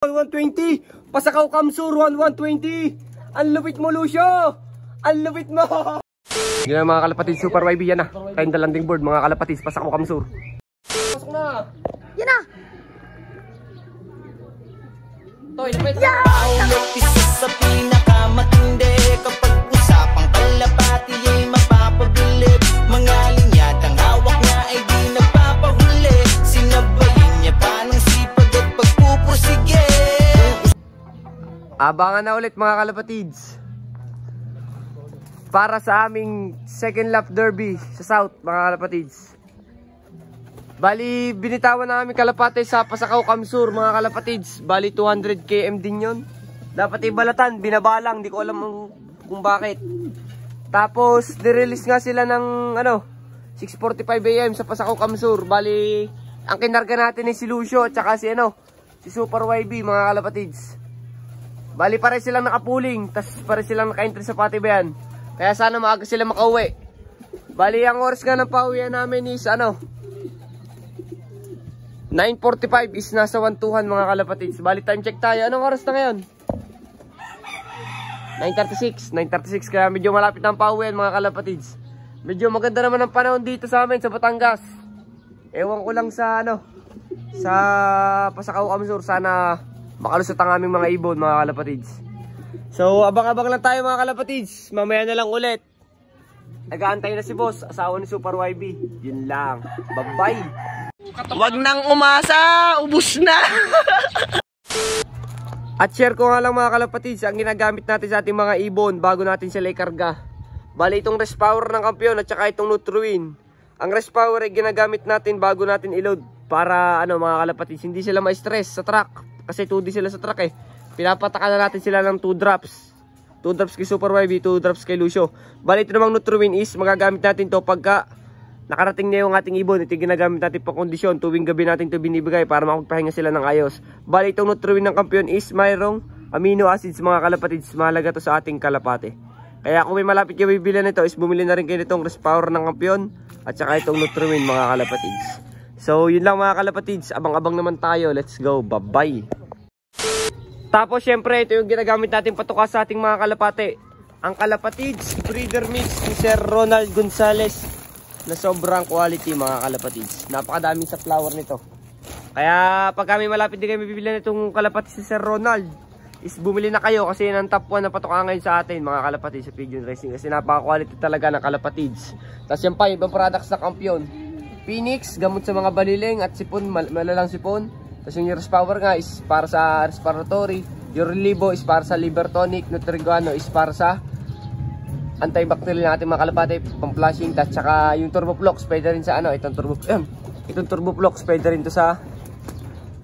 120, Pasakaw Kamsur 1120. Ang lupit mo, Lucio. Ang lupit mo. Yan mga kalapatid, Super YB yan na. Tayong landing board mga kalapatid, Pasakaw Kamsur. Pasok na. Yan na. Toy, lapit. Isa sa pinakamatindi kapag usapang kalapati ay mapapabilib. Mga linyatang hawak niya ay di nagpapahuli. Sinabayin niya pa ng sipag at pagpupursige. Abangan na ulit mga kalapatids para sa aming second lap derby sa South mga kalapatids. Bali binitawan na aming kalapate sa Pasakaw Kamsur mga kalapatids. Bali 200 km din yun. Dapat ibalatan, binabalang, di ko alam kung bakit. Tapos nirelease nga sila ng 6:45 AM sa Pasakaw Kamsur. Bali ang kinarga natin ay si Lucio at saka si Super YB mga kalapatids. Bali pare silang nakapuling, tas pare silang naka-entry sa Patibayan. Kaya sana maaga sila makauwi. Bali ang oras nga ng pauwian namin is 9:45 is nasa 1:2 mga kalapatids. Bali time check tayo. Anong oras na ngayon? 9:36 kaya medyo malapit ang pauwian mga kalapatids. Medyo maganda naman ang panahon dito sa amin sa Batangas. Ewan ko lang sa sa Pasakaw Kamsur, sana makalusot ang aming mga ibon mga kalapatids. So abang-abang lang tayo mga kalapatids. Mamaya na lang ulit. Nag-aantay na si boss, asawa ni Super YB. Yun lang. Bye-bye. Wag nang umasa, ubus na. At share ko nga lang mga kalapatids ang ginagamit natin sa ating mga ibon bago natin sila ikarga. Bali itong rest power ng kampiyon at saka itong Nutriwin. Ang rest power ay ginagamit natin bago natin i-load para mga kalapatids hindi sila ma-stress sa truck. Kasi 2D sila sa truck eh. Pinapatakan na natin sila ng 2 drops. 2 drops kay Super YB, 2 drops kay Lucio. Bali ito namang Nutriwin is magagamit natin to pagka nakarating na yung ating ibon. Ito ginagamit natin pang kondisyon. Tuwing gabi natin ito binibigay para makapagpahinga sila ng ayos. Bali itong Nutriwin ng kampiyon is mayroong amino acids mga kalapatids. Mahalaga to sa ating kalapate. Kaya kung may malapit kayo bibili nito is bumili na rin kayo nitong rest power ng kampiyon at saka itong Nutriwin mga kalapatids. So yun lang mga kalapatids. Abang-abang naman tayo. Let's go. Bye-bye. Tapos syempre ito yung ginagamit natin patuka sa ating mga kalapate. Ang kalapatids breeder mix ni Sir Ronald Gonzales na sobrang quality mga kalapatids. Napakadaming sa flower nito. Kaya pag kami malapit din kayo bibili nitong kalapatids si Sir Ronald is bumili na kayo kasi yan ang top 1 na patuka ngayon sa atin mga kalapatids sa Pigeon Racing. Kasi napaka-quality talaga ng kalapatids. Tapos yan pa ibang products na kampiyon. Phoenix, gamot sa mga baliling at sipon, malalang sipon. Tapos yung rest power nga is para sa respiratory. Yung Relivo is para sa liver tonic. Nutriguano is para sa antibacterial natin mga kalapate, pang flushing. Tapos saka yung Turboflox pwede rin sa itong Turboflox pwede rin to sa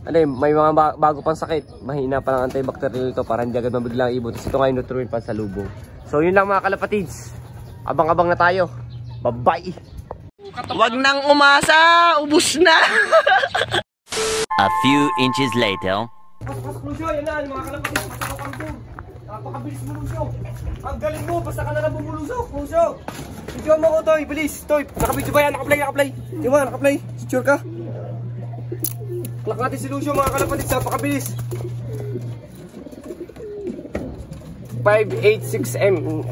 may mga bago pang sakit. Mahina pa lang antibacterial ito para hindi agad mabiglang ibon. Tapos ito nga yung Nutriwin pa sa lubong. So yun lang mga kalapatids. Abang-abang na tayo. Bye-bye. Wag nang umasa, ubus na. A few inches later. Pasok Lucio, yan na mga kalapatids. Pasok ang kampiyon. Napakabilis mo Lucio. Ang galing mo, basta ka na lang bumulusok Lucio. Video mo ko Toy, bilis. Toy, nakabidyo ba yan? Nakaplay. Di ba, nakaplay. Sure ka? Clock natin si Lucio mga kalapatids. Napakabilis. 586 M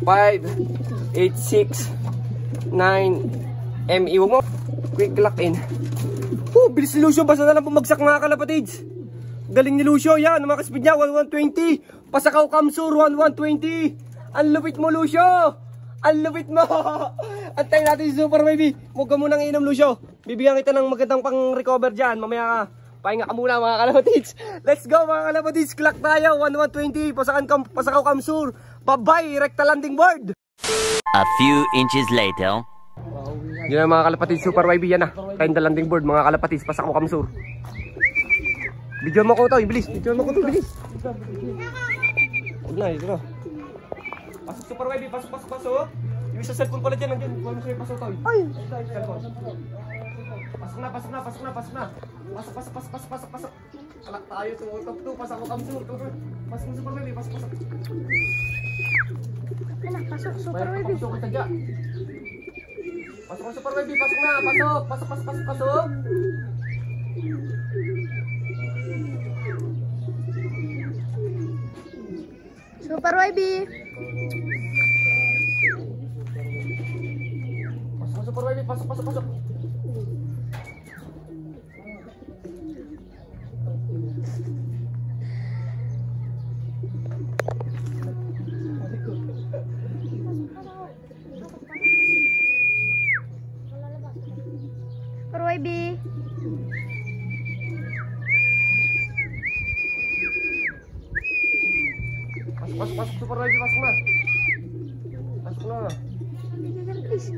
586 9 M. Iwag mo. Quick lock in. Bilis ni Lucio, basta na lang bumagsak mga kalapatids. Galing ni Lucio, yan, mga kaspeed niya, 1120. Pasakaw Kamsur, 1120. Ang lupit mo, Lucio. Ang lupit mo. Antayin natin si Super Baby. Huwag ka munang inom, Lucio. Bibigyan kita ng magandang pang-recover dyan. Mamaya ka, pahinga ka muna mga kalapatids. Let's go mga kalapatids. Clock tayo, 1120. Pasakaw Kamsur. Bye-bye, rekta landing board. A few inches later. Yan mga kalapatids, Super YB yan na. Kinda landing board mga kalapatids, Pasakaw Kamsur. Video mo ko to, bilis. Video mo ko to, bilis. Huwag na, ito na. Pasok Super YB, pasok. Yung isa cellphone pala dyan, nandiyan. Huwag mo sa'yo pasok to. Ay! Pasok na. Pasok. Kalak tayo, top 2, Pasakaw Kamsur. Pasok Super YB, pasok. Pasok Super YB. Pasok Super YB, pasok na. Pasok. Super YB. Pasok, Super YB. Pasok, pasok, pasok. Super YB. Pasok, pasok, pasok. Super YB, pasok na. Pasok na. Bigyan please.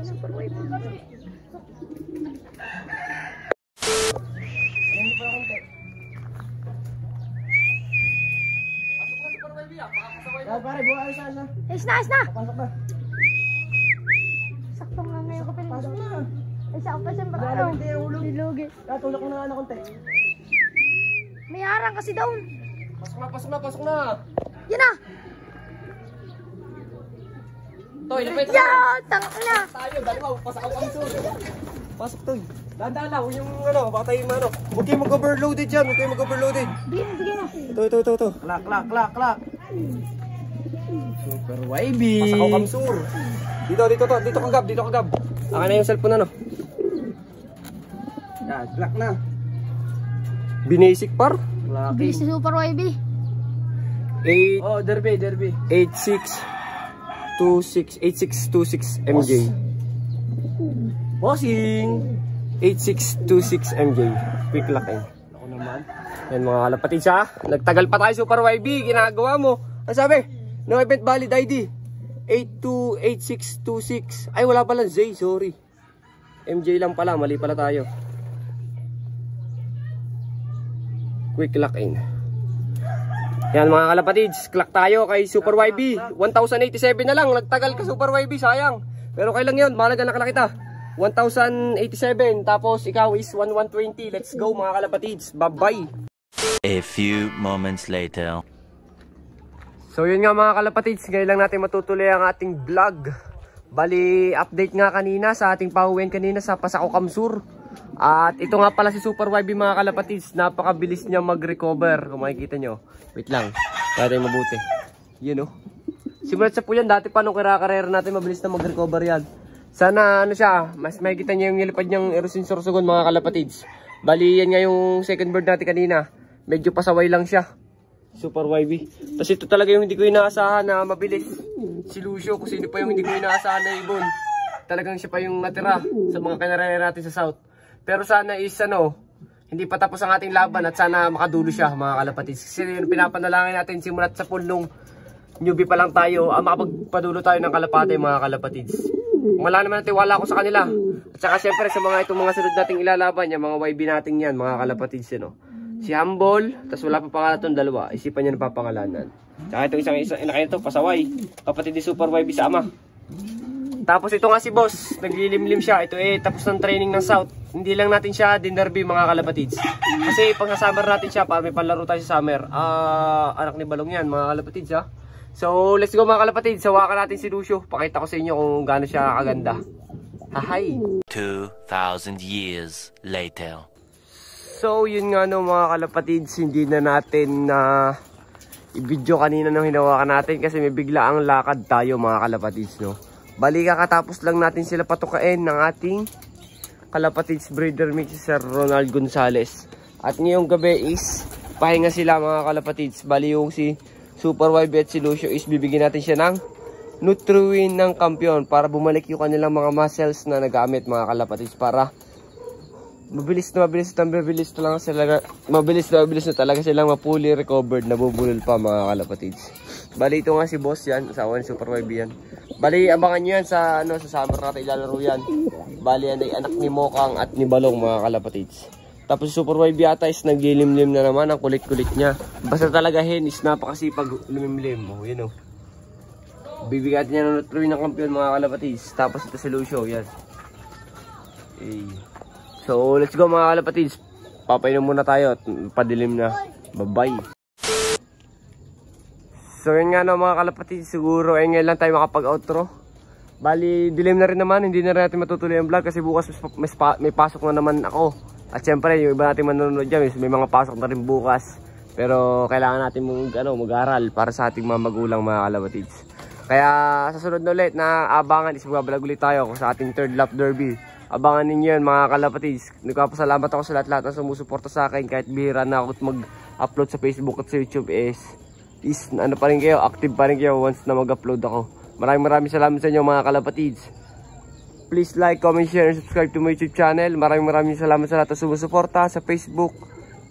Super YB. Pare, buha ayos na. Ayos na, ayos na. Pasok na. Sakto nga ngayon ko pinag- Pasok na. Ay, sa pa siyang Lalo, hindi yung ulo. Nilugi. Tulak mo na nga na konti. May harang kasi down. Pasok na, pasok na, pasok na. Yan na. Toy, lapit. Yan! Tangak na. Tayo, dalawa. Pasok ang kamsur. Pasok, Toy. Dahan-dahan lang. Yung ano, baka tayo ano. Huwag kayo mag-overloaded dyan. Huwag kayo mag-overloaded. Bigyan na. Ito. Klak, klak, klak, klak. Super YB. Pasok ang kamsur. Dito kagab. Akin na yung cellphone ano. Yan, black na. Binasic par. Bilis ni Super YB. 8, Oh, derby. 8626 MJ. Bossing. 8626 MJ. Quick lock eh. Ako naman. Yan mga kalapatid siya. Nagtagal pa tayo Super YB. Ginagawa mo. Ano sabi? No event valid ID. 828626. Ay wala pala Z. Sorry. MJ lang pala. Mali pala tayo. Quick lock in. Yan mga kalapatids. Clock tayo kay Super YB. 1087 na lang. Nagtagal ka Super YB. Sayang. Pero kailan yun? Mahalaga na kita. 1087. Tapos ikaw is 1120. Let's go mga kalapatids. Bye-bye. A few moments later. So yun nga mga kalapatids, ngayon lang natin matutuloy ang ating vlog. Bali, update nga kanina sa ating pauwian kanina sa Pasako Kamsur. At ito nga pala si Super YB mga kalapatids, napakabilis niya mag-recover. Kung makikita nyo, wait lang, kaya tayo mabuti. Yun o. Simulat sa po yan, dati pa nung karakarera natin, mabilis na mag-recover yan. Sana ano siya, mas makikita niya yung nilipad niyang Erosin Sorsogon mga kalapatids. Bali, yan nga yung second bird natin kanina. Medyo pasaway lang siya. Super YB. Tapos ito talaga yung hindi ko inaasahan na mabilis. Si Lucio, kung sino pa yung hindi ko inaasahan na ibon. Talagang siya pa yung natira sa mga kanarera natin sa South. Pero sana is ano, hindi pa tapos ang ating laban at sana makadulo siya mga kalapatids. Kasi yung pinapanalangin natin simulat sa pulong newbie pa lang tayo, makapagpadulo tayo ng kalapate mga kalapatids. Wala naman natin wala ko sa kanila. At saka syempre sa mga itong mga sunod nating ilalaban, yung mga YB natin yan mga kalapatids. You know? Si Humble, tapos wala pa pangalan itong dalawa. Isipan niya na papangalanan. Tsaka itong isang ina kayo ito, pasaway. Kapatid ni Super YB sa ama. Tapos ito nga si Boss, naglilimlim siya. Ito tapos ng training ng South. Hindi lang natin siya dinerby mga kalapatids. Kasi pag sa summer natin siya, para may panlaro tayo sa summer. Anak ni Balong yan mga kalapatids ha. So let's go mga kalapatids, sawakan natin si Lucio. Pakita ko sa inyo kung gaano siya kaganda. Hahay! 2,000 years later. So yun nga no mga kalapatids, hindi na natin i-video kanina nung hinawakan natin kasi may bigla ang lakad tayo mga kalapatids no. Bali kakatapos lang natin sila patukain ng ating kalapatids breeder mix si Sir Ronald Gonzales. At ngayong gabi is pahinga sila mga kalapatids. Bali yung si Super YB at si Lucio is bibigyan natin siya ng Nutriwin ng kampiyon para bumalik yung kanilang mga muscles na nagamit mga kalapatids para mabilis na talaga silang mapuli recovered, nabubulol pa mga kalapatids. Bali ito nga si Boss yan, asawa ni Super YB yan. Bali abangan nyo yan sa, sa summer natin ilalaro yan. Bali yan ay anak ni Mokang at ni Balong mga kalapatids. Tapos si Super YB ata is naglilimlim na naman, ang kulit-kulit niya. Basta talaga hen is napakasipag lumimlim. Oh, yun o. Bibigyan niya ng Nutriwin ng kampiyon mga kalapatids. Tapos ito si Lucio, yan. So, let's go mga kalapatids. Papainom muna tayo at padilim na. Bye-bye. So, yun nga no mga kalapatids. Siguro, ngayon lang tayo makapag-outro. Bali, dilim na rin naman. Hindi na rin natin matutuloy ang vlog kasi bukas may pasok na naman ako. At syempre, yung iba natin manonood dyan, may mga pasok na rin bukas. Pero kailangan natin mag-aral para sa ating mga magulang, mga kalapatids. Kaya sa sunod na ulit na abangan is magbabalag ulit tayo sa ating third lap derby. Abangan ninyo yun, mga kalapatids. Nagpapasalamat ako sa lahat-lahat na sumusuporta sa akin kahit bihira na ako mag-upload sa Facebook at sa YouTube is ano pa rin kayo, active pa rin kayo once na mag-upload ako. Maraming salamat sa inyo, mga kalapatids. Please like, comment, share, and subscribe to my YouTube channel. Maraming salamat sa lahat na sumusuporta sa Facebook,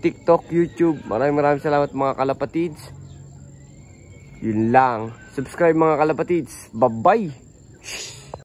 TikTok, YouTube. Maraming salamat, mga kalapatids. Yun lang. Subscribe, mga kalapatids. Bye-bye.